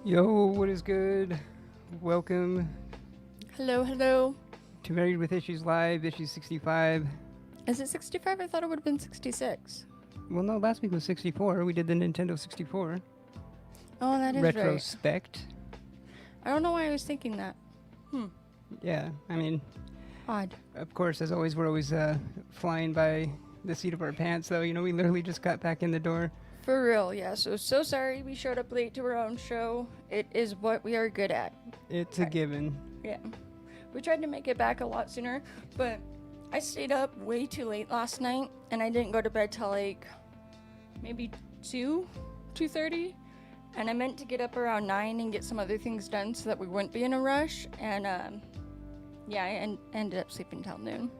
Yo, what is good? Welcome Hello, hello. to Married with Issues Live, issue 65. Is it 65? I thought it would have been 66. Well, no, last week was 64. We did the Nintendo 64 Oh, that is right. retrospect. I don't know why I was thinking that. Yeah, I mean, Odd. of course, as always, we're always flying by the seat of our pants, though. You know, we literally just got back in the door. For real, yeah. So sorry we showed up late to our own show. It is what we are good at. It's a given. Yeah. We tried to make it back a lot sooner, but I stayed up way too late last night, and I didn't go to bed till like maybe 2:30. And I meant to get up around 9 and get some other things done so that we wouldn't be in a rush. And yeah, I ended up sleeping till noon.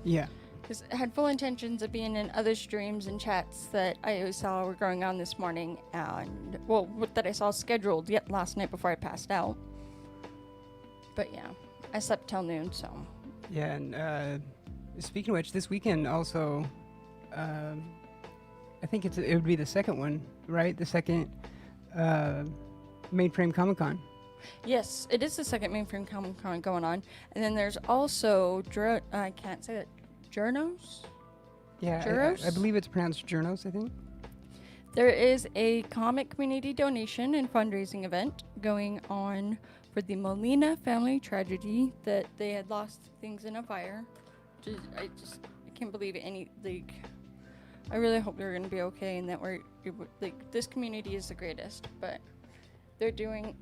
Yeah. Because I had full intentions of being in other streams and chats that I saw were going on this morning, and, well, that I saw scheduled yet last night before I passed out. But yeah, I slept till noon, so. Yeah, and speaking of which, this weekend also, I think it would be the second one, right? The second Mainframe Comic-Con. Yes, it is the second Mainframe Comic-Con going on. And then there's also, I can't say that, Journos? Yeah, Juros? I believe it's pronounced Journos, I think. There is a comic community donation and fundraising event going on for the Molina family tragedy that they had lost things in a fire. I can't believe it. I really hope they're going to be okay and that this community is the greatest. But they're doing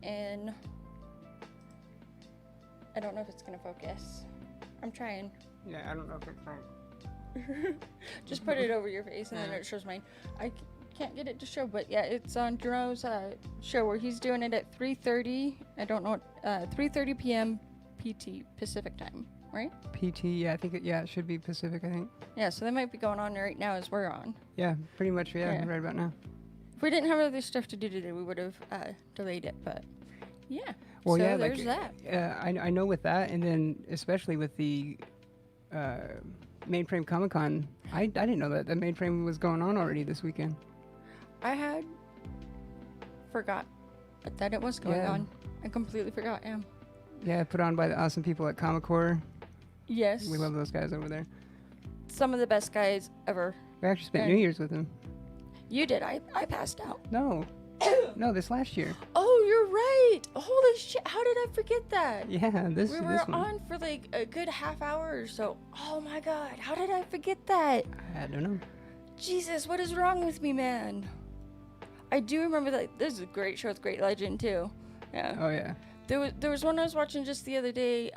I don't know if it's going to focus. I'm trying. Yeah, I don't know if it's fine. Just put it over your face and then it shows mine. I can't get it to show, but yeah, it's on Jerome's show where he's doing it at 3:30. I don't know what 3:30 p.m. PT Pacific time, right? PT, yeah, I think it should be Pacific, I think. Yeah, so that might be going on right now as we're on. Yeah, pretty much, Yeah. right about now. If we didn't have other stuff to do today, we would have delayed it, but yeah. Well, so yeah, there's that. I know with that, and then especially with the Mainframe Comic-Con, I didn't know that the Mainframe was going on already this weekend. I had forgot that it was going on. I completely forgot, yeah. Yeah, put on by the awesome people at Comic Core. Yes. We love those guys over there. Some of the best guys ever. We actually spent New Year's with them. You did. I passed out. No. No, this last year. Oh, you're right. Holy shit. How did I forget that? Yeah, this We one. were on for like a good half hour or so. Oh my god. How did I forget that? I don't know. Jesus, what is wrong with me, man? I do remember that. This is a great show with great legend, too. Yeah. Oh, yeah. There was one I was watching just the other day.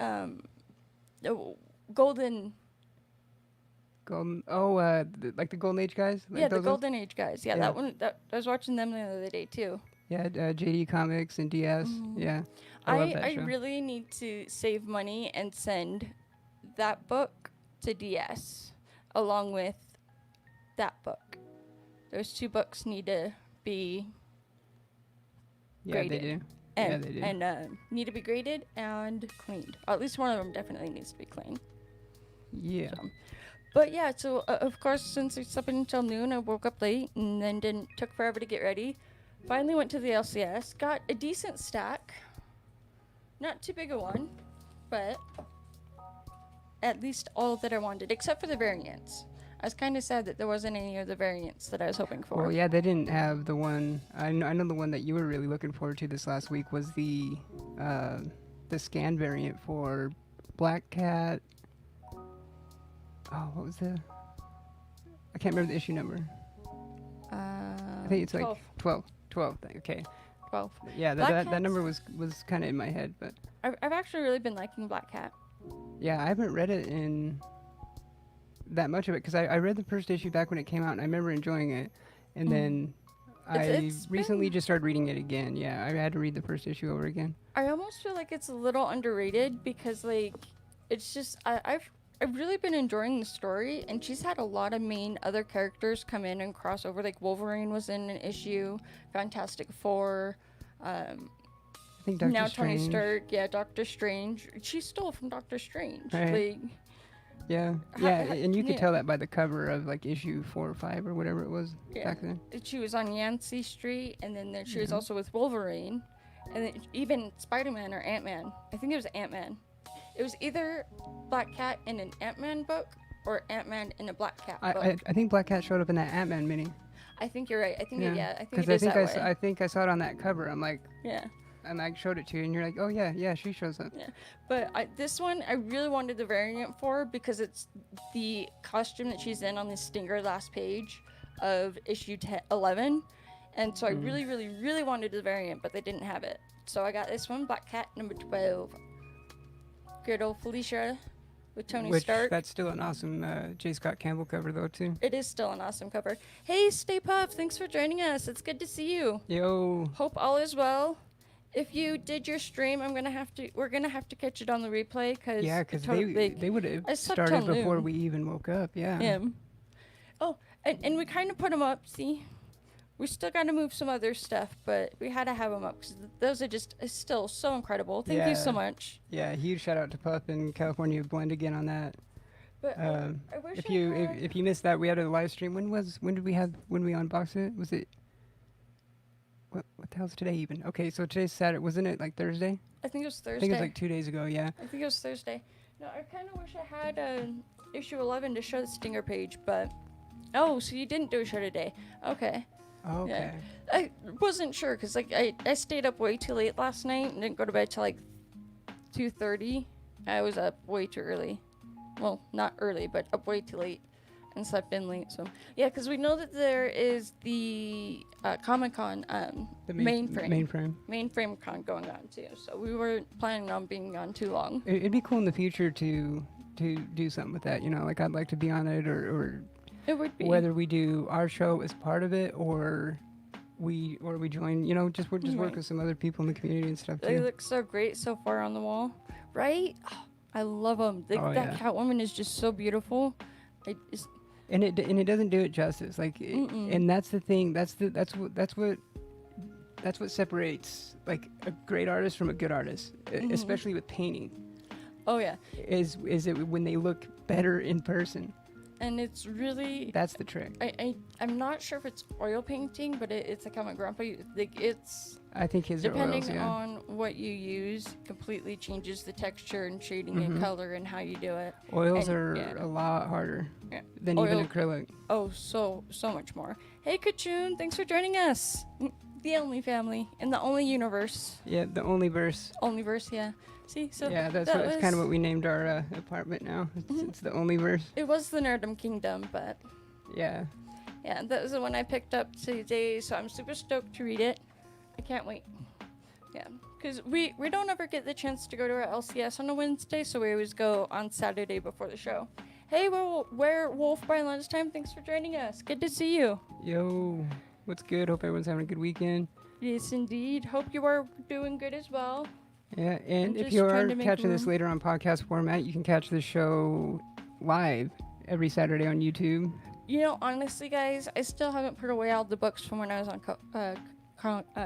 Golden. Like the Golden Age guys? Like Yeah, the those ones? Golden Age guys. Yeah, Yeah. that one. I was watching them the other day, too. Yeah, JD Comics and DS. Yeah. I love that I show. really need to save money and send that book to DS along with that book. Those two books need to be Yeah, they graded. do. And, they do. And need to be graded and cleaned. Or at least one of them definitely needs to be cleaned. Yeah. So. But yeah, so of course, since I slept until noon, I woke up late and then took forever to get ready. Finally went to the LCS, got a decent stack. Not too big a one, but at least all that I wanted, except for the variants. I was kind of sad that there wasn't any of the variants that I was hoping for. Well, yeah, they didn't have the one. I know the one that you were really looking forward to this last week was the scan variant for Black Cat. Oh, what was I can't remember the issue number. I think it's 12. like 12. 12. Okay. 12. Yeah, Black that number was kind of in my head, but I've actually really been liking Black Cat. yeah, I haven't read it in that much of it because I read the first issue back when it came out and I remember enjoying it, and then It's recently just started reading it again. Yeah, I had to read the first issue over again. I almost feel like it's a little underrated because like it's just I've really been enjoying the story, and she's had a lot of main other characters come in and cross over. Like Wolverine was in an issue, Fantastic Four, I think Doctor now Strange. Tony Stark, yeah, Doctor Strange. She stole from Doctor Strange. Right. Like, Yeah, and you could tell that by the cover of like issue 4 or 5 or whatever it was back then. She was on Yancey Street, and then she was also with Wolverine, And then even Spider-Man or Ant-Man. I think it was Ant-Man. It was either Black Cat in an Ant-Man book or Ant-Man in a Black Cat book. I think Black Cat showed up in that Ant-Man mini. I think you're right. I think I think Because it is that way. I think I saw it on that cover. I'm like, Yeah. and I showed it to you, and you're like, oh yeah, she shows up. Yeah, but this one I really wanted the variant for because it's the costume that she's in on the Stinger last page of issue 11, and so I really, really, really wanted the variant, but they didn't have it. So I got this one, Black Cat number 12. Good old Felicia with Tony Stark. That's still an awesome J. Scott Campbell cover though too. It is still an awesome cover. Hey, Stay Puff, thanks for joining us. It's good to see you. Yo. Hope all is well. If you did your stream, we're gonna have to catch it on the replay because they would have started before we even woke up. Yeah. Oh, and we kind of put them up. See, we still got to move some other stuff, but we had to have them up because those are just still so incredible. Thank you so much. Yeah, huge shout out to Puff and California Blend again on that. But I wish if you missed that, we had a live stream. When we unboxed it? Was it? What the hell's today even? Okay, so today's Saturday. Wasn't it like Thursday? I think it was Thursday. I think it was like 2 days ago, yeah. I think it was Thursday. No, I kind of wish I had issue 11 to show the Stinger page, but... Oh, so you didn't do a show today. Okay. Oh, okay. Yeah. I wasn't sure, because like, I stayed up way too late last night and didn't go to bed till like 2:30. I was up way too early. Well, not early, but up way too late. And slept in late, so yeah, because we know that there is the Comic-Con The mainframe con going on too, so we weren't planning on being on too long. It'd be cool in the future to do something with that, you know, like I'd like to be on it, or it would be whether we do our show as part of it or we join, you know, we're just work with some other people in the community and stuff too. They look so great so far on the wall, right? Oh, I love them. That Catwoman is just so beautiful. And it doesn't do it justice, like, and that's the thing. That's what separates like a great artist from a good artist, especially with painting. Oh yeah. Is it when they look better in person? And it's really... That's the trick. I'm not sure if it's oil painting, but it's like how my grandpa... Like it's... I think his are oils, depending on what you use, completely changes the texture and shading and color and how you do it. Oils are a lot harder than even acrylic. Oh, so much more. Hey, Kachoon, thanks for joining us. The only family in the only universe. Yeah, the only verse. Only verse, yeah. See, so yeah, that's kind of what we named our apartment now. It's the only verse. It was the Nerdom Kingdom, but yeah, that was the one I picked up today. So I'm super stoked to read it. I can't wait. Yeah, because we don't ever get the chance to go to our LCS on a Wednesday, so we always go on Saturday before the show. Hey, Werewolf by lunchtime. Thanks for joining us. Good to see you. Yo, what's good? Hope everyone's having a good weekend. Yes, indeed. Hope you are doing good as well. Yeah, and if you are catching this later on podcast format, you can catch the show live every Saturday on YouTube. You know, honestly, guys, I still haven't put away all the books from when I was on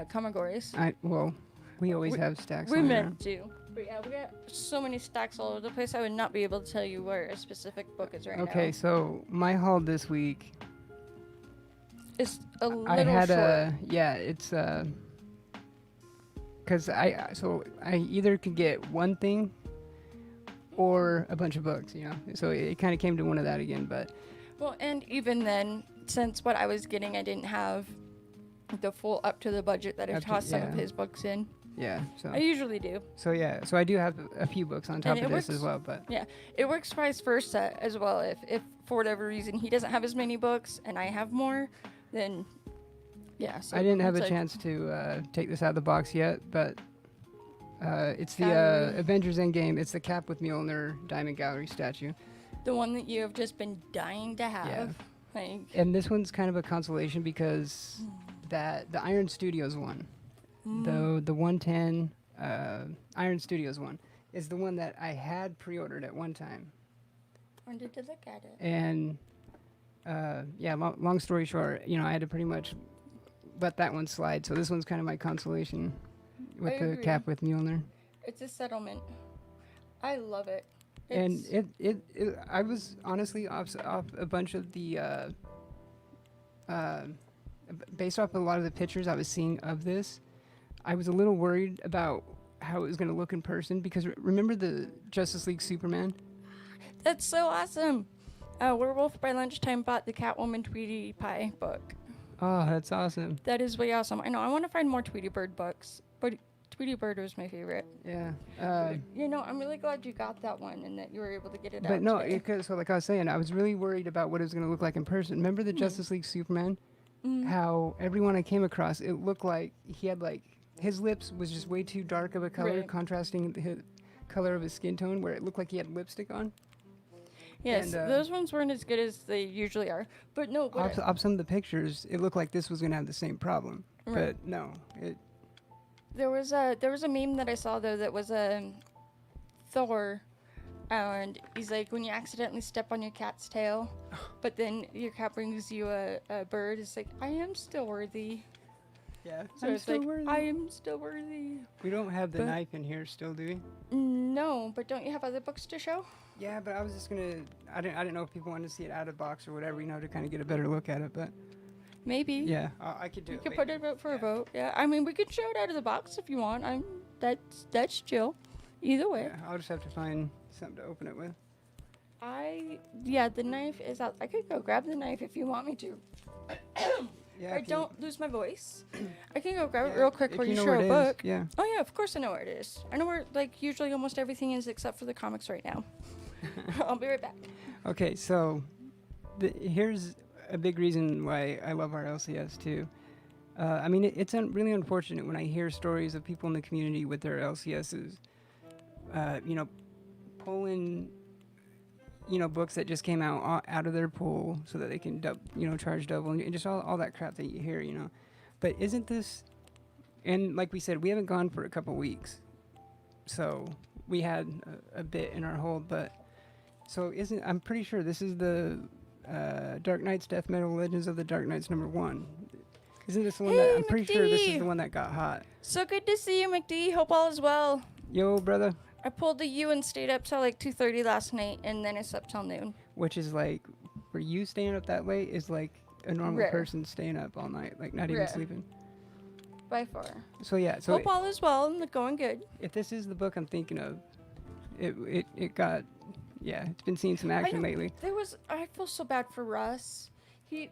Comigores. We always have stacks. We meant to. But yeah, we got so many stacks all over the place, I would not be able to tell you where a specific book is right now. Okay, so my haul this week... It's a little short. It's... Because I either could get one thing or a bunch of books, you know. So it kind of came to one of that again, but... Well, and even then, since what I was getting, I didn't have the full up to the budget that I tossed some of his books in. Yeah, so... I usually do. So yeah, so I do have a few books on top of this as well, but... Yeah, it works vice versa as well. If for whatever reason he doesn't have as many books and I have more, then... Yeah, so I didn't have a chance to take this out of the box yet, but it's the Avengers Endgame. It's the Cap with Mjolnir Diamond Gallery statue. The one that you have just been dying to have. Yeah. And this one's kind of a consolation because the Iron Studios one, the 110 Iron Studios one, is the one that I had pre-ordered at one time. Wanted to look at it. And long story short, you know, I had to pretty much let that one slide. So this one's kind of my consolation with the Cap with Mjolnir. It's a settlement. I love it. And it I was honestly off a bunch of the based off a lot of the pictures I was seeing of this, I was a little worried about how it was going to look in person because remember the Justice League Superman? That's so awesome. Werewolf by Lunchtime bought the Catwoman Tweety Pie book. Oh, that's awesome. That is way awesome. I know. I want to find more Tweety Bird books, but Tweety Bird was my favorite. Yeah. You know, I'm really glad you got that one and that you were able to get it out. But no, today. so like I was saying, I was really worried about what it was going to look like in person. Remember the Justice League Superman? How everyone I came across, it looked like he had like his lips was just way too dark of a color, Right. contrasting the color of his skin tone, where it looked like he had lipstick on. Yes, and, those ones weren't as good as they usually are. But no, Off some of the pictures, it looked like this was going to have the same problem. Right. But no, there was a meme that I saw though that was Thor, and he's like, when you accidentally step on your cat's tail, but then your cat brings you a bird, it's like, I am still worthy. yeah, So it's like, I am still worthy. We don't have the But- knife in here still, do we? No, but don't you have other books to show? Yeah, but I was just gonna. I didn't know if people wanted to see it out of box or whatever, to kind of get a better look at it. But Maybe. yeah, I could do You it. could later. put it up for a vote. Yeah, I mean, we could show it out of the box if you want. That's chill. Either way. Yeah, I'll just have to find something to open it with. The knife is out. I could go grab the knife if you want me to. Yeah. I if you- don't lose my voice. I can go grab it yeah, real quick if while you know show where a it is, book. Yeah. Oh yeah, of course I know where it is. I know where like usually almost everything is except for the comics right now. I'll be right back. Okay, so here's a big reason why I love our LCS too. I mean, it's really unfortunate when I hear stories of people in the community with their LCSs, pulling, books that just came out of their pool so that they can, charge double and just all that crap that you hear, But isn't this, and like we said, we haven't gone for a couple weeks, so we had a bit in our hold, but so I'm pretty sure this is the Dark Knights Death Metal Legends of the Dark Knights #1. Isn't this the one that, I'm pretty sure this is McD. the one that got hot. So good to see you, McD. Hope all is well. Yo, brother, I pulled the U and stayed up till like 2:30 last night, and then I slept till noon. which is like, for you staying up that late is like a normal Rare. person staying up all night, like not even Rare. sleeping. By far. So yeah, so Hope all is well and going good. if this is the book I'm thinking of, it got, it's been seeing some action know. lately. I feel so bad for Russ.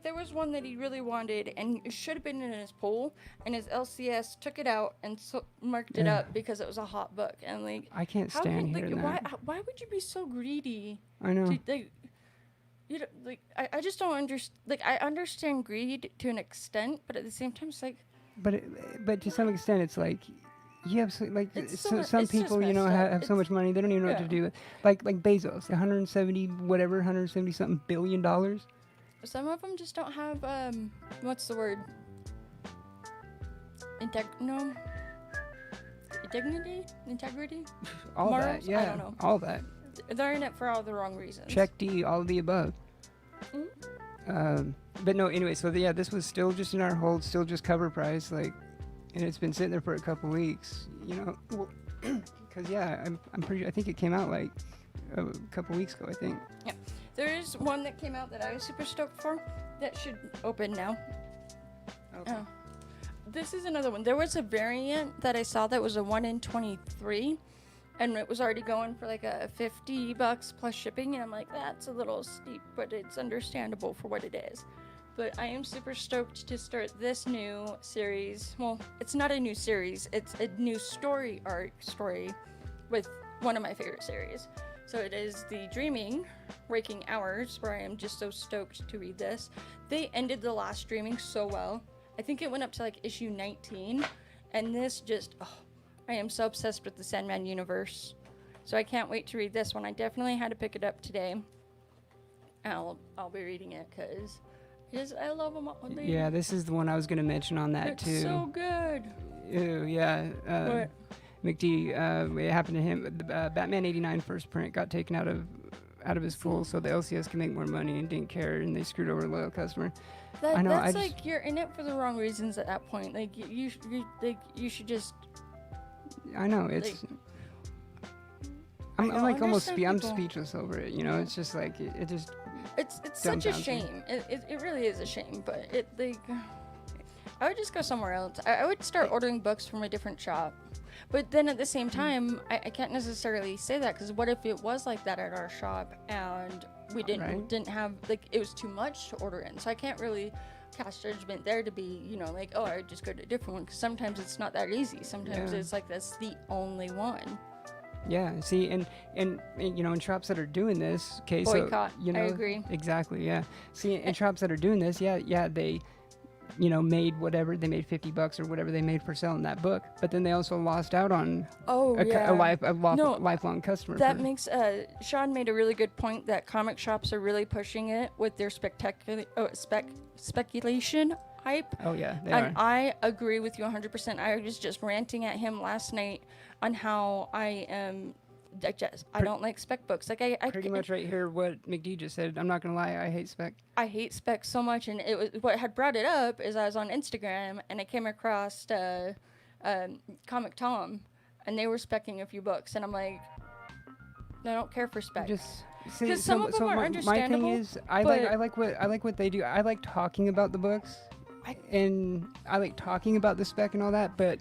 There was one that he really wanted, and it should have been in his pool, and his LCS took it out and marked it Yeah. up because it was a hot book. And like, I can't how stand could, hearing like, that. why would you be so greedy? I know. To, like, you know, like I just don't understand. Like, I understand greed to an extent, but at the same time, it's like, But to some extent, it's like you have some It's some it's just people, messed up. have so much money they don't even know what to Yeah. do with. Like Bezos, 170 something $billion. Some of them just don't have what's the word? Integrity? All Morals? that, I yeah, don't know. all that. They're in it for all the wrong reasons. Check D, all of the above. Mhm. But no, anyway, so this was still just in our hold, still just cover price, and it's been sitting there for a couple weeks, because I'm pretty. I think it came out like a couple weeks ago. I think. There is one that came out that I was super stoked for. That should open now. Okay. Oh. This is another one. There was a variant that I saw that was a 1 in 23, and it was already going for like a $50 plus shipping, and I'm like, that's a little steep, but it's understandable for what it is. But I am super stoked to start this new series. Well, it's not a new series, it's a new story with one of my favorite series. So it is the Dreaming Waking Hours, where I am just so stoked to read this. They ended the last Dreaming so well. I think it went up to like issue 19, and this just, I am so obsessed with the Sandman universe. So I can't wait to read this one. I definitely had to pick it up today. I'll be reading it because I love them all. Yeah, this is the one I was going to mention on that It's too. so good. Ew, yeah. What? McD, it happened to him. The Batman '89 first print got taken out of his pool, so the LCS can make more money and didn't care, and they screwed over a loyal customer. I know, That's I just- like you're in it for the wrong reasons at that point. Like you should just. I know it's. I'm don't like almost understand I'm people. speechless over it. It's just like it just. It's such a Dumbfounds me. shame. It really is a shame, but I would just go somewhere else. I would start ordering books from a different shop. But then at the same time, I can't necessarily say that, because what if it was like that at our shop and we didn't have, like, it was too much to order in. So I can't really cast judgment there to be, you know, like, oh, I would just go to a different one, because sometimes it's not that easy. Sometimes it's like that's the only one. Yeah, see, and you know, in shops that are doing this, okay, Boycott. so, you know, I agree. Exactly, yeah. See, in shops that are doing this, yeah, they, you know, made whatever, they made $50 or whatever they made for selling that book, but then they also lost out on a lifelong customer. That makes, Sean made a really good point that comic shops are really pushing it with their speculation hype. Oh, yeah, they and are. I agree with you 100%. I was just ranting at him last night on how I don't like spec books. Like I pretty much right here what McD just said. I'm not gonna lie, I hate spec. I hate spec so much, and it was what had brought it up is I was on Instagram and I came across Comic Tom, and they were specking a few books, and I'm like, I don't care for spec. Because some of them are understandable. My thing is, I like what they do. I like talking about the books, and I like talking about the spec and all that, but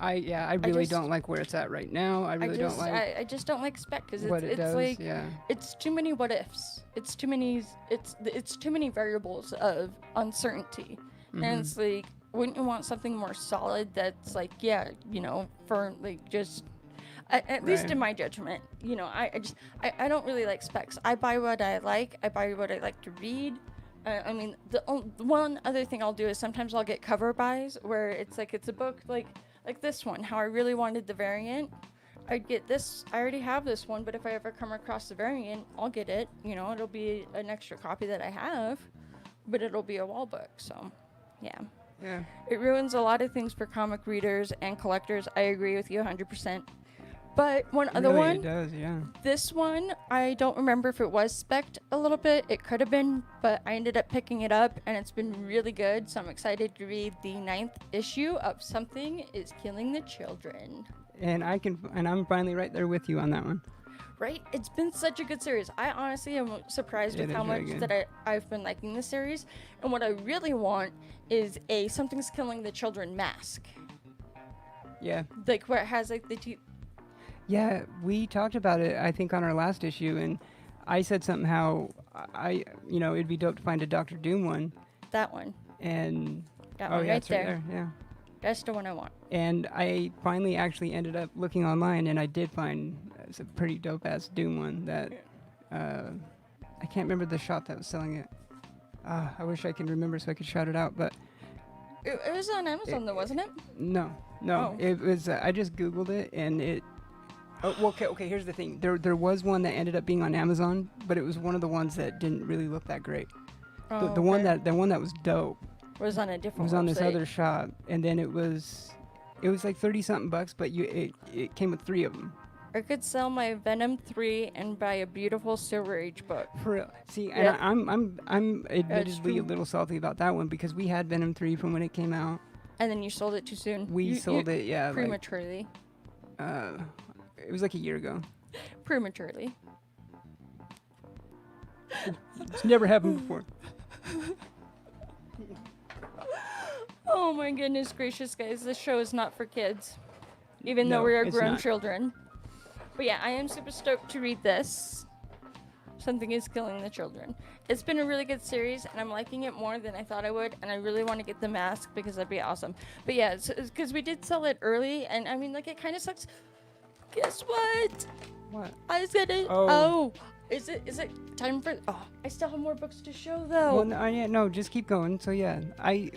I really don't like where it's at right now. I just don't like spec, because it's too many what ifs. It's too many variables of uncertainty. Mm-hmm. And it's like, wouldn't you want something more solid that's like, yeah, you know, for like just at least in my judgment, you know, I don't really like specs. I buy what I like. I buy what I like to read. I mean, the one other thing I'll do is sometimes I'll get cover buys where it's like it's a book like this one, how I really wanted the variant. I'd get this. I already have this one, but if I ever come across the variant, I'll get it. You know, it'll be an extra copy that I have, but it'll be a wall book. So, yeah. Yeah. It ruins a lot of things for comic readers and collectors. I agree with you 100%. But one other one, it does, yeah. This one, I don't remember if it was spec'd a little bit. It could have been, but I ended up picking it up, and it's been really good. So I'm excited to read the 9th issue of Something is Killing the Children. And I'm finally right there with you on that one. Right? It's been such a good series. I honestly am surprised with how much that I've been liking this series. And what I really want is a Something's Killing the Children mask. Yeah. Like where it has like the teeth. Yeah, we talked about it, I think, on our last issue, and I said something how it'd be dope to find a Dr. Doom one. That one. And that one right there. Right there. Yeah. That's the one I want. And I finally actually ended up looking online, and I did find it's a pretty dope ass Doom one that I can't remember the shop that was selling it. I wish I could remember so I could shout it out, but it was on Amazon though, wasn't it? No. Oh. It was. I just Googled it, and it. Oh, well, okay. Here's the thing. There was one that ended up being on Amazon, but it was one of the ones that didn't really look that great. The one that was dope was on a different. Was on this other shop, and then it was like $30-something, but it came with 3 of them. I could sell my Venom 3 and buy a beautiful Silver Age book. For real. See, and I'm admittedly a little salty about that one because we had Venom 3 from when it came out. And then you sold it too soon. We sold it, yeah, prematurely. It was like a year ago. Prematurely. It's never happened before. Oh my goodness gracious, guys. This show is not for kids. Even though we are grown children. But yeah, I am super stoked to read this. Something is Killing the Children. It's been a really good series, and I'm liking it more than I thought I would, and I really want to get the mask because that'd be awesome. But yeah, because we did sell it early, and I mean, like, it kind of sucks. Guess what? What? I said it. Oh. Is it time for... Oh, I still have more books to show, though. Well, no, just keep going. So, yeah, I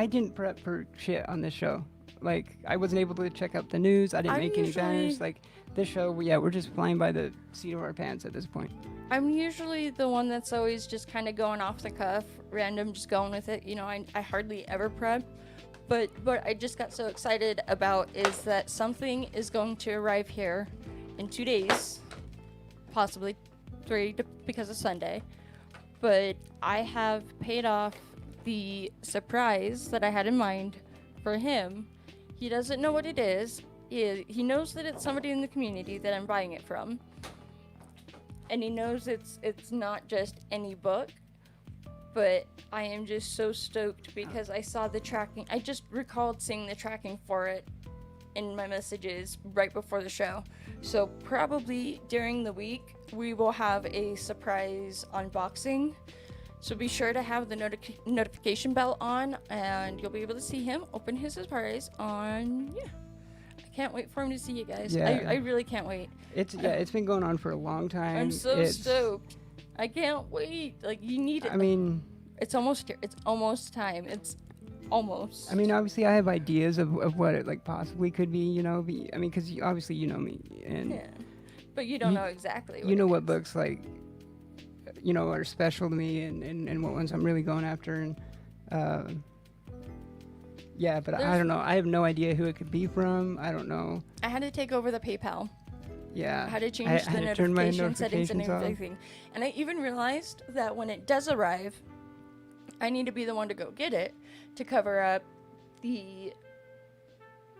didn't prep for shit on this show. Like, I wasn't able to check out the news. I didn't make any banners. Like, this show, we're just flying by the seat of our pants at this point. I'm usually the one that's always just kind of going off the cuff, random, just going with it. You know, I hardly ever prep. But what I just got so excited about is that something is going to arrive here in 2 days, possibly 3 because of Sunday. But I have paid off the surprise that I had in mind for him. He doesn't know what it is. He knows that it's somebody in the community that I'm buying it from. And he knows it's not just any book. but I am just so stoked because I saw the tracking. I just recalled seeing the tracking for it in my messages right before the show. So probably during the week, we will have a surprise unboxing. So be sure to have the notification bell on, and you'll be able to see him open his surprise on, I can't wait for him to see you guys. Yeah. I really can't wait. It's been going on for a long time. I'm so stoked. I can't wait. Like, you need it. I mean, it's almost here. It's almost time. It's almost. I mean, obviously, I have ideas of what it like possibly could be. You know, because obviously you know me, and Yeah. But you don't know exactly. You know what books like, are special to me, and what ones I'm really going after, and but I don't know. I have no idea who it could be from. I don't know. I had to take over the PayPal. Yeah. I had to change the notification settings and everything. And I even realized that when it does arrive, I need to be the one to go get it to cover up the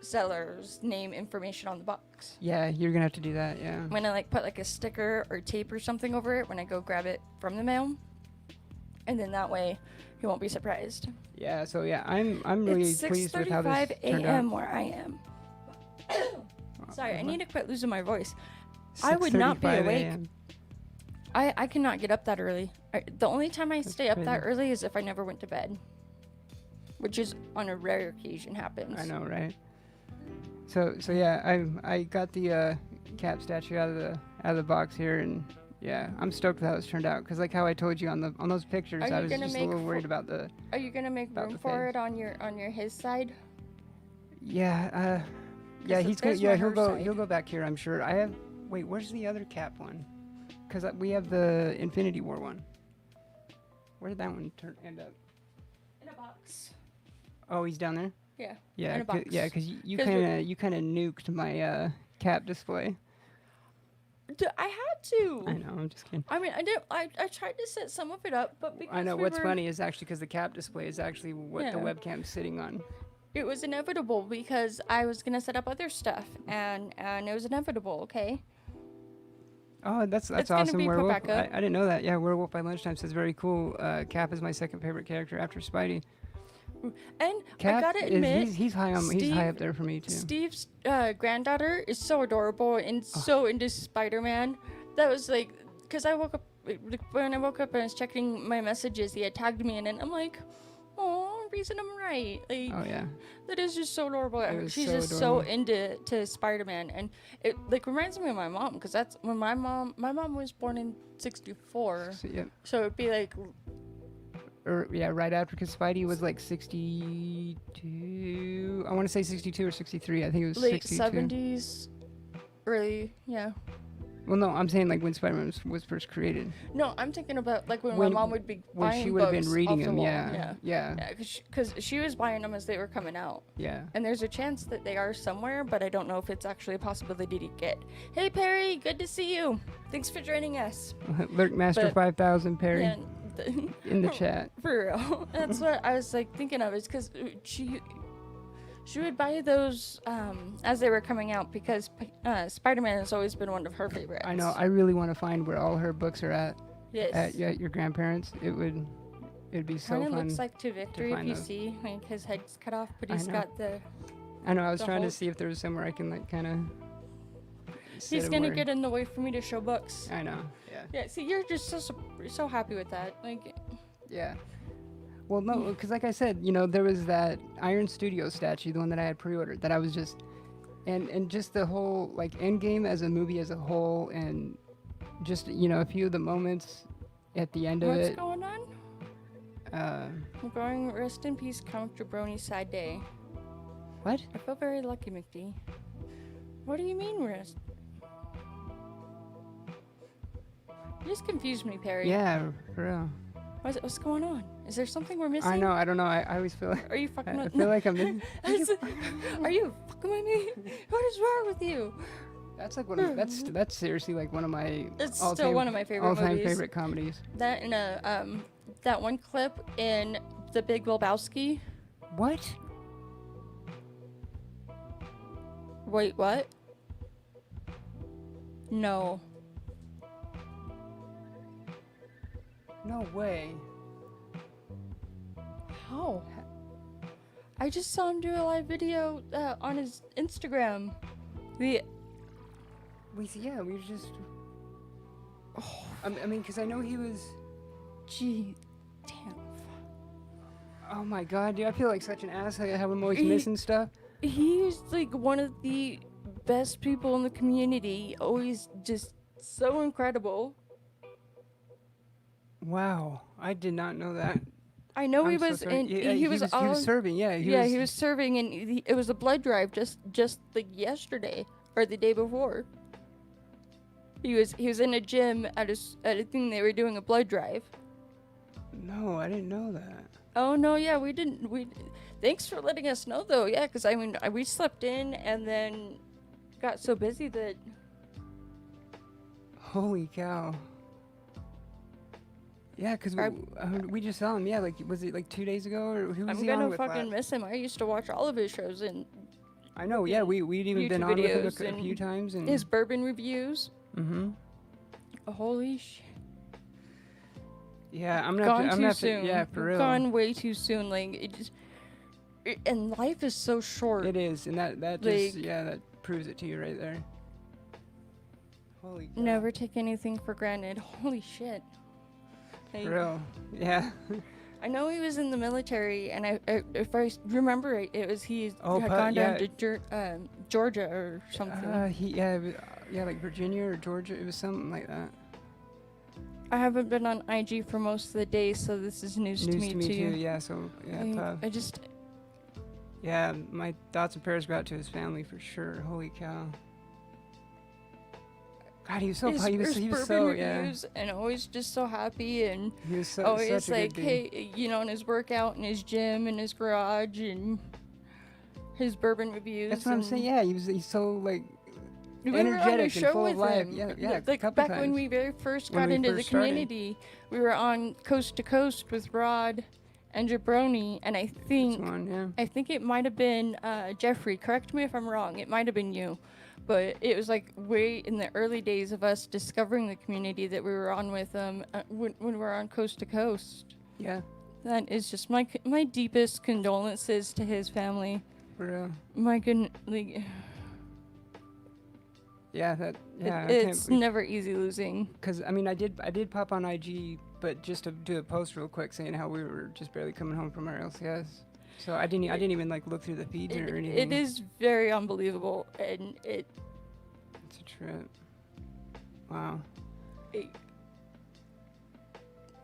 seller's name information on the box. Yeah, you're gonna have to do that. Yeah. When I put a sticker or tape or something over it when I go grab it from the mail, and then that way you won't be surprised. Yeah. So yeah, I'm really pleased with how this turned out. 6:35 a.m. where I am. Sorry, I need to quit losing my voice. I would not be awake. I cannot get up that early. The only time I stay up that early is if I never went to bed, which is on a rare occasion happens. I know, right? So yeah, I got the Cap statue out of the box here, and yeah, I'm stoked with how it's turned out. Cause like how I told you on those pictures, I was just a little worried about the. Are you gonna make room for it on your his side? Yeah. Yeah, he's gonna. Yeah, he'll go back here. I'm sure. Wait, where's the other Cap one? Cause we have the Infinity War one. Where did that one end up? In a box. Oh, he's down there. Yeah. Yeah. In a box. Yeah, cause you kind of nuked my Cap display. I had to. I know. I'm just kidding. I mean, I did. I tried to set some of it up, but because I know what's funny is actually because the Cap display is actually what the webcam's sitting on. It was inevitable because I was gonna set up other stuff, and it was inevitable. Okay. Oh, that's awesome. Werewolf. I didn't know that. Yeah, Werewolf by Lunchtime says very cool. Cap is my second favorite character after Spidey. And Cap I gotta admit, he's high up there for me too. Steve's granddaughter is so adorable and so into Spider-Man. That was because I woke up when I woke up and I was checking my messages. He had tagged me in, and I'm like, oh, reason I'm right. Oh yeah. That is just so adorable. She's so just adorable. so into Spider-Man, and it reminds me of my mom because that's when my mom was born in '64. So it'd be right after, because Spidey was 62. I want to say 62 or 63. I think it was late 62. 70s, early, yeah. Well, no, I'm saying when Spider-Man was first created. No, I'm thinking about when my mom would be when buying she would have been reading them. Yeah, because she was buying them as they were coming out. Yeah. And there's a chance that they are somewhere, but I don't know if it's actually a possibility to get. Hey Perry, good to see you. Thanks for joining us. Lurkmaster 5000 Perry. Yeah, in the chat. For real. That's what I was thinking of, is because she would buy those as they were coming out, because Spider-Man has always been one of her favorites. I know. I really want to find where all her books are at. Yes. At your grandparents. It'd be so fun. Kind of looks like to Victory if you see his head's cut off, but he's got the. I know. I was trying to see if there was somewhere I can kind of. He's gonna get in the way for me to show books. I know. Yeah. Yeah. See, you're just so happy with that. Yeah. Well, no, because like I said, there was that Iron Studios statue, the one that I had pre-ordered, that I was just, and just the whole Endgame as a movie as a whole, and just a few of the moments at the end of it. What's going on? I'm going rest in peace, Count Jabroni Sad Day. What? I feel very lucky, McD. What do you mean rest? You just confused me, Perry. Yeah, for real. What's going on? Is there something we're missing? I know. I don't know. I always feel like. Are you fucking with me? I feel like I'm missing. Are you fucking with me? What is wrong with you? That's that's seriously one of my. It's still one of my favorite all-time movies. favorite comedies. That in that one clip in The Big Lebowski. What? Wait, what? No. No way. How? I just saw him do a live video on his Instagram. We were just. Oh, I mean, because I know he was. Gee, damn. Oh my god, dude! I feel like such an ass. Like how I'm always missing stuff. He's like one of the best people in the community. Always just so incredible. Wow, I did not know that. I know I'm he so was sorry. in. Yeah, he was serving. Yeah, he was serving, and it was a blood drive just like yesterday or the day before. He was in a gym at a thing they were doing a blood drive. No, I didn't know that. Oh no, yeah, we didn't. Thanks for letting us know though. Yeah, because I mean we slept in and then got so busy that. Holy cow. Yeah, because we just saw him. Yeah, like was it like 2 days ago or who was I'm he on gonna with? fucking miss him. I used to watch all of his shows and. I know. Yeah, we'd even been YouTube on with videos him a few times and his bourbon reviews. Mm-hmm. Holy shit. Yeah, I'm gone not. too soon. Yeah, for real. Gone way too soon. Like it just. And life is so short. It is, and that like, just that proves it to you right there. Holy cow. Never take anything for granted. Holy shit. Like, For real. Yeah. I know he was in the military, and I if I remember right, it was he had gone yeah. down to Georgia or something. Like Virginia or Georgia. It was something like that. I haven't been on IG for most of the day, so this is news to me too. Yeah, so tough. I just. Yeah, my thoughts and prayers go out to his family for sure. Holy cow. God, he was so he was so reviews and always just so happy and he was so, always such a like good hey, in his workout in his gym in his garage and his bourbon reviews. That's what I'm saying. Yeah, he's so like we were on a energetic show and full with of life. him. Yeah, like couple back times. when we very first When got we into the first started. community, we were on Coast to Coast with Rod and Jabroni, and I think it might have been Jeffrey. Correct me if I'm wrong. It might have been you. But it was like way in the early days of us discovering the community that we were on with them when we were on Coast to Coast. Yeah. That is just my deepest condolences to his family. For real. My goodness, like. Yeah, it's never easy losing. Because I mean, I did pop on IG, but just to do a post real quick saying how we were just barely coming home from our LCS. So I didn't even like look through the feeds or anything. It is very unbelievable, and it's a trip. Wow.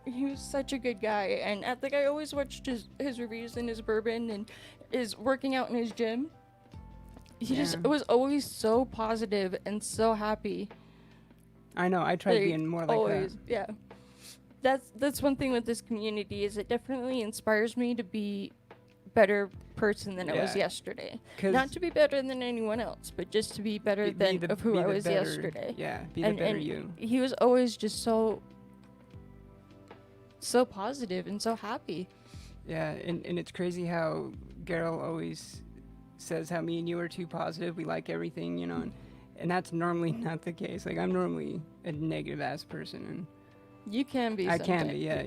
He was such a good guy, and I think I always watched his reviews and his bourbon and his working out in his gym. He just was always so positive and so happy. I know. I tried being more like always, that. Yeah. That's one thing with this community is it definitely inspires me to be better person than I was yesterday. Not to be better than anyone else, but just to be better of who I was yesterday. Yeah, be the better you. He was always just so positive and so happy. Yeah, and it's crazy how Gerald always says how me and you are too positive. We like everything, and that's normally not the case. Like I'm normally a negative ass person, and you can be. I can be, yeah.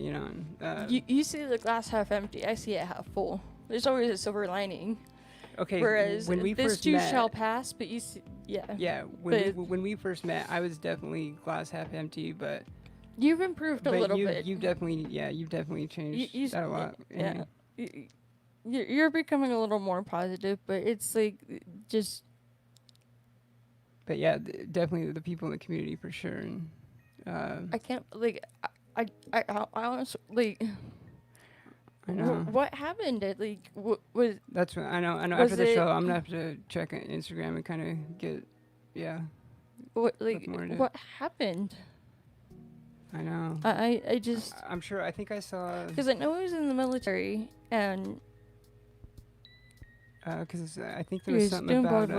You see the glass half empty. I see it half full. There's always a silver lining. Okay. Whereas when we this first too met, shall pass, but you see, yeah. Yeah. When we first met, I was definitely glass half empty, but you've improved a little bit. You've definitely changed that a lot. Yeah. You're becoming a little more positive, but it's like just. But yeah, definitely the people in the community for sure. And I can't like I honestly like. I know. What happened? Was that's what I know. After the show, I'm gonna have to check on Instagram and kind of get, what happened? I know. I just. I'm sure. I think I saw. Because I know he was in the military and. Because I think there was something about.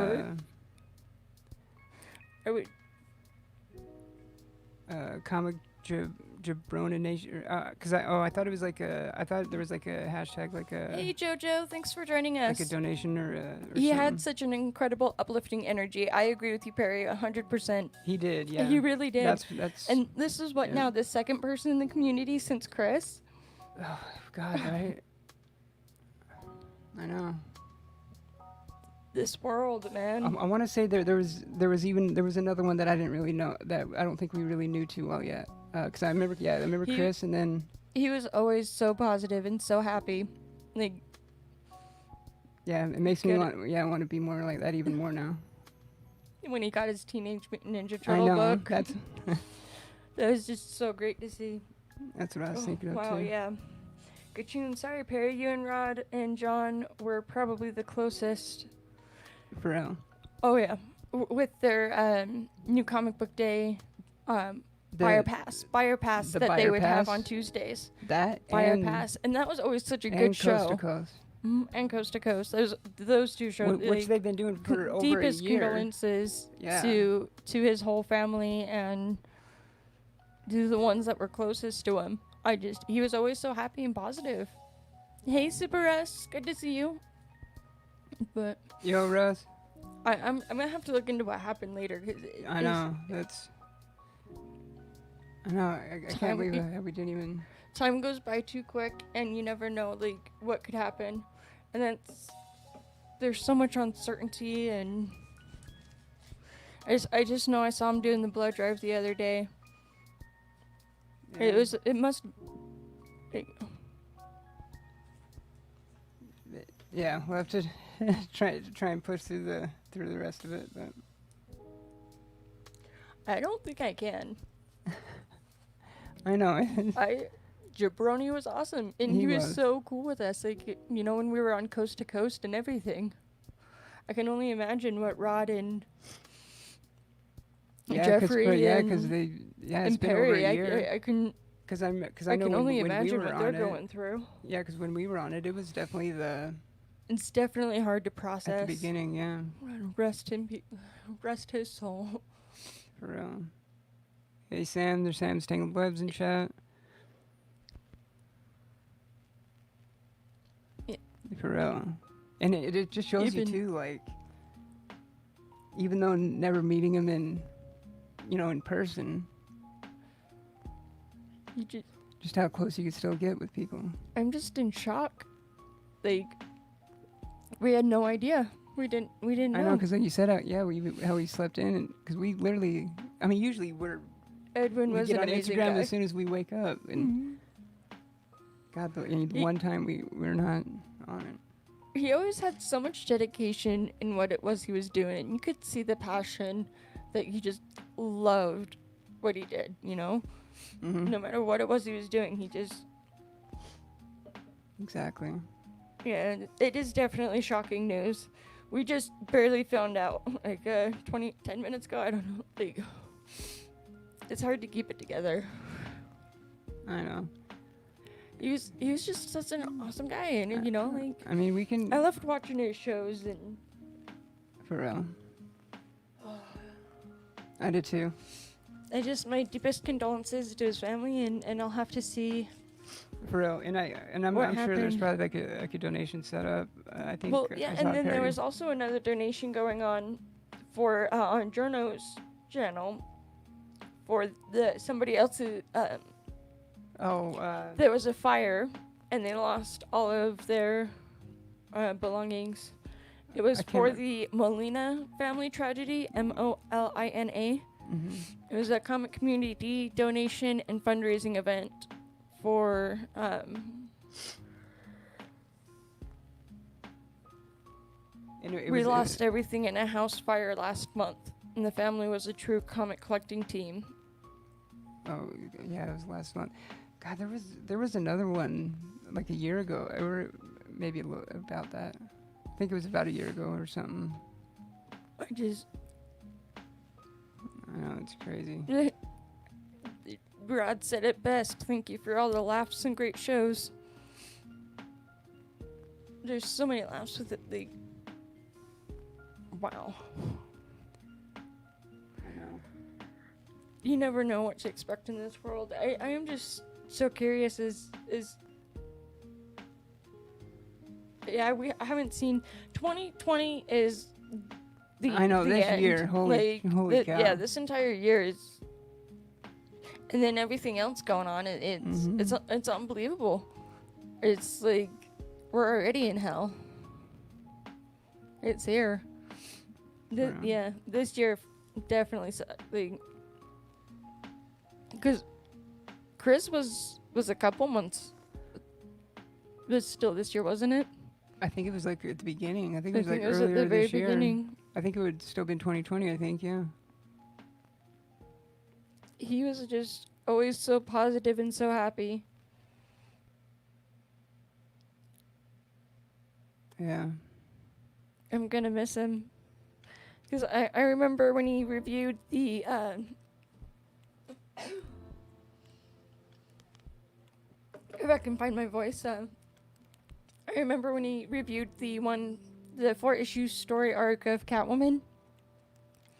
Comic Jabronation, because I thought it was like I thought there was like a hashtag like a. Hey Jojo, thanks for joining us. Like a donation or he something. had such an incredible uplifting energy. I agree with you, Perry, 100%. He did, yeah. He really did. That's. And this is what now the second person in the community since Chris. Oh God, right. I know. This world, man. I want to say there was another one that I didn't really know, that I don't think we really knew too well yet. Because I remember Chris, and then he was always so positive and so happy. Like, yeah, it makes me want to be more like that even more now. When he got his Teenage Mutant Ninja I Turtle know. book, That's that was just so great to see. that's what I was thinking of Wow, too. yeah. Good tune. Sorry, Perry. You and Rod and John were probably the closest. For real. Oh yeah, with their new comic book day, buyer pass that they would have on Tuesdays. That Buyer and pass, and that was always such a good show. Coast to Coast. And Coast to Coast. Those two shows, Which they've been doing for over a deepest year. condolences to his whole family and to the ones that were closest to him. He was always so happy and positive. Hey, Super S, good to see you. But Yo, Russ. I'm gonna have to look into what happened later. I know I can't believe that we didn't even. Time goes by too quick, and you never know like what could happen, and there's so much uncertainty, and I just know I saw him doing the blood drive the other day. Yeah. Yeah, we'll have to try and push through the rest of it, but I don't think I can. I know. Jabroni was awesome, and he was so cool with us. Like, when we were on Coast to Coast and everything. I can only imagine what Rod and Jeffrey it's been Perry. over a year. I can only imagine what they're going through. Yeah, because when we were on it, it was definitely It's definitely hard to process. at the beginning. Yeah, rest his soul. for real. Hey Sam, there's Sam's Tangled Webs in chat. Yeah. For real. And it just shows you too, like, even though never meeting him in person, just how close you could still get with people. I'm just in shock. Like, we had no idea. We didn't know. I know, because like you said, how we slept in, because we literally, usually Edwin was get an on amazing Instagram guy. as soon as we wake up, and God, the one time we're not on it. He always had so much dedication in what it was he was doing. You could see the passion that he just loved what he did, No matter what it was he was doing, he just... Exactly. Yeah, it is definitely shocking news. We just barely found out, like, 10 minutes ago, I don't know. Like, it's hard to keep it together. I know. He was just such an awesome guy, and like... I mean, we can... I loved watching his shows, and... For real. I did too. My deepest condolences to his family, and I'll have to see... For real, and I'm sure there's probably like a donation set up. I think. Well, yeah, and then there was also another donation going on for on Journo's channel for somebody else who... there was a fire, and they lost all of their belongings. It was for the Molina family tragedy, Molina. Mm-hmm. It was a comic community donation and fundraising event for... we lost everything in a house fire last month, and the family was a true comic collecting team. Oh, yeah, it was last month. God, there was another one like a year ago, or maybe about that. I think it was about a year ago or something. I know, it's crazy. Rod said it best. Thank you for all the laughs and great shows. There's so many laughs with it. Like, wow. I know. You never know what to expect in this world. I am just so curious I haven't seen 2020 is the I know, the this end. year, holy cow. Yeah, this entire year is, and then everything else going on, it's unbelievable. It's like we're already in hell. It's here. Right. Yeah, this year definitely. Because Chris was a couple months. It was still this year, wasn't it? I think it was like at the beginning. I think it I was think like it was at earlier the very this year. beginning. I think it would still been 2020. I think, yeah. He was just always so positive and so happy. Yeah. I'm gonna miss him. Because I remember when he reviewed the if I can find my voice, I remember when he reviewed the 4-issue story arc of Catwoman.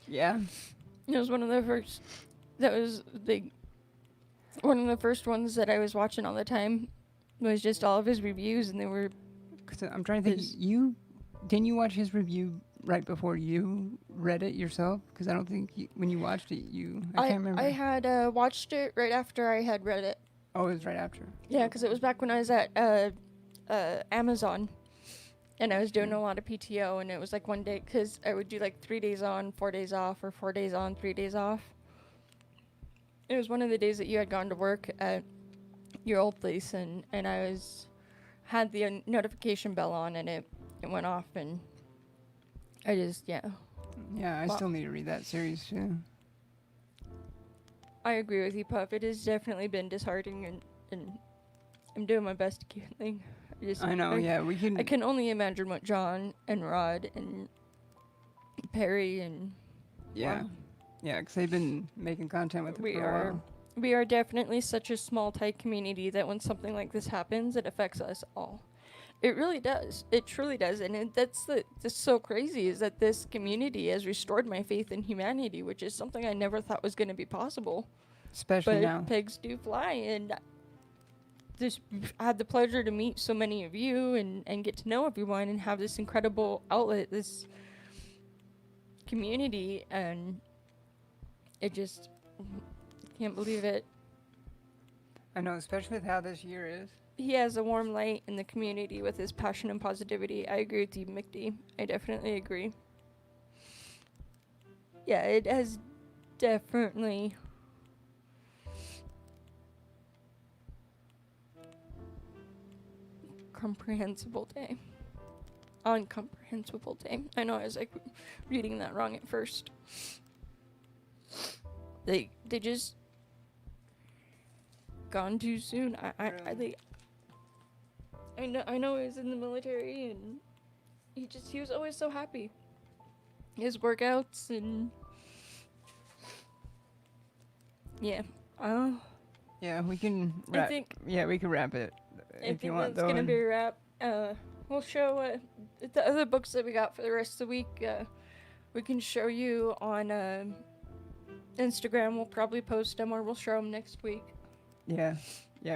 Yeah. It was one of the first. That was one of the first ones that I was watching all the time. Was just all of his reviews, and they were. Cause I'm trying to think. Didn't you watch his review right before you read it yourself? Because I don't think when you watched it, I can't remember. I had watched it right after I had read it. Oh, it was right after. Yeah, because it was back when I was at Amazon, and I was doing a lot of PTO, and it was like one day, because I would do like 3 days on, 4 days off, or 4 days on, 3 days off. It was one of the days that you had gone to work at your old place, and I had the notification bell on, and it went off, and I just, yeah. Yeah, I still need to read that series too. I agree with you, Puff. It has definitely been disheartening, and I'm doing my best to keep it thing. I know, yeah, we can. I can only imagine what John and Rod and Perry and Yeah, yeah, because they've been making content with it for a while. We are definitely such a small, tight community that when something like this happens, it affects us all. It really does. It truly does. And that's so crazy is that this community has restored my faith in humanity, which is something I never thought was going to be possible. Especially but now. Pigs do fly. And just had the pleasure to meet so many of you and get to know everyone and have this incredible outlet, this community. And it just can't believe it. I know, especially with how this year is. He has a warm light in the community with his passion and positivity. I agree with you, McD. I definitely agree. Yeah, it has definitely comprehensible day. Uncomprehensible day. I know I was like reading that wrong at first. They just gone too soon. I know he was in the military, and he was always so happy. His workouts and yeah. Yeah, we can wrap. We can wrap it if you want. That's gonna be a wrap. We'll show the other books that we got for the rest of the week. We can show you on Instagram. We'll probably post them, or we'll show them next week. Yeah,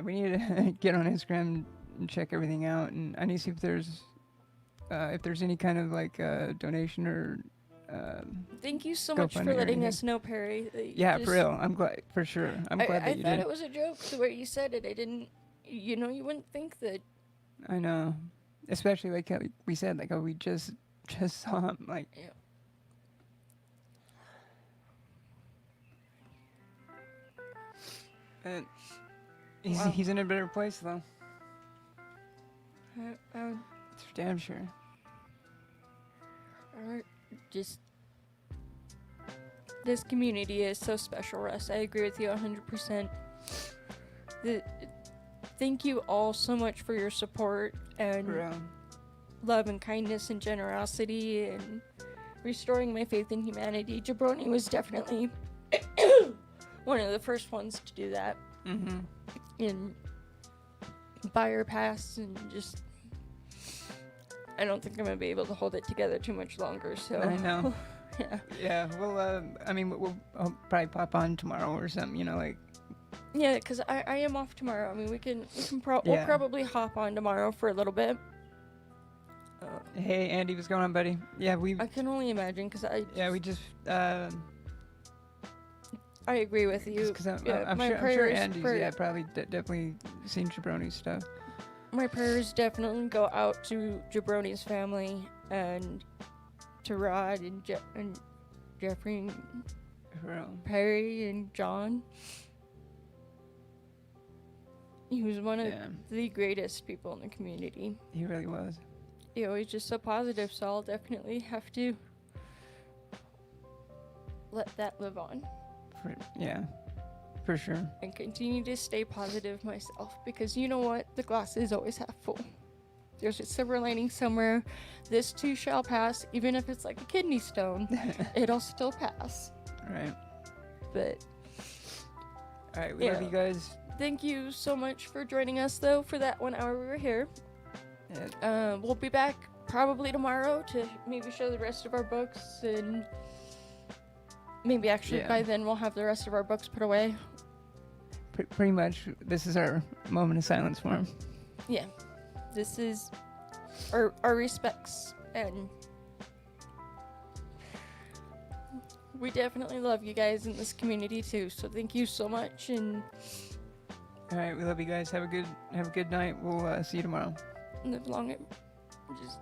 we need to get on Instagram and check everything out, and I need to see if there's any kind of like donation or. Thank you so much for letting us know, Perry. Yeah, for real. I'm glad for sure. I'm glad that you did. I thought it was a joke the way you said it. I didn't. You wouldn't think that. I know, especially like how we said, like how we just saw him, like. Yeah. But he's in a better place though. It's for damn sure. Just this community is so special, Russ. I agree with you 100%. Thank you all so much for your support and love and kindness and generosity and restoring my faith in humanity. Jabroni was definitely one of the first ones to do that. Mm-hmm. And buyer pass and just I don't think I'm gonna be able to hold it together too much longer. So I know. Yeah. Yeah. We'll probably pop on tomorrow or something. Like. Yeah, because I am off tomorrow. I mean, we'll probably hop on tomorrow for a little bit. Hey, Andy, what's going on, buddy? Yeah, I can only imagine because we just. I agree with you. I'm sure Andy's probably definitely seen Jabroni's stuff. My prayers definitely go out to Jabroni's family and to Rod and Jeffrey and For real. Perry and John. He was one of Yeah, the greatest people in the community. he really was. He always just so positive, so I'll definitely have to let that live on For sure. and continue to stay positive myself, because you know what? The glass is always half full. There's a silver lining somewhere. This too shall pass, even if it's like a kidney stone. It'll still pass. Right. But All right, we love you guys. thank you so much for joining us, though, for that 1 hour we were here. Yeah. We'll be back probably tomorrow to maybe show the rest of our books, and maybe actually by then we'll have the rest of our books put away. Pretty much, this is our moment of silence for him. Yeah. This is our respects, and we definitely love you guys in this community too, so thank you so much. And All right, we love you guys. Have a good night. We'll see you tomorrow. live long and just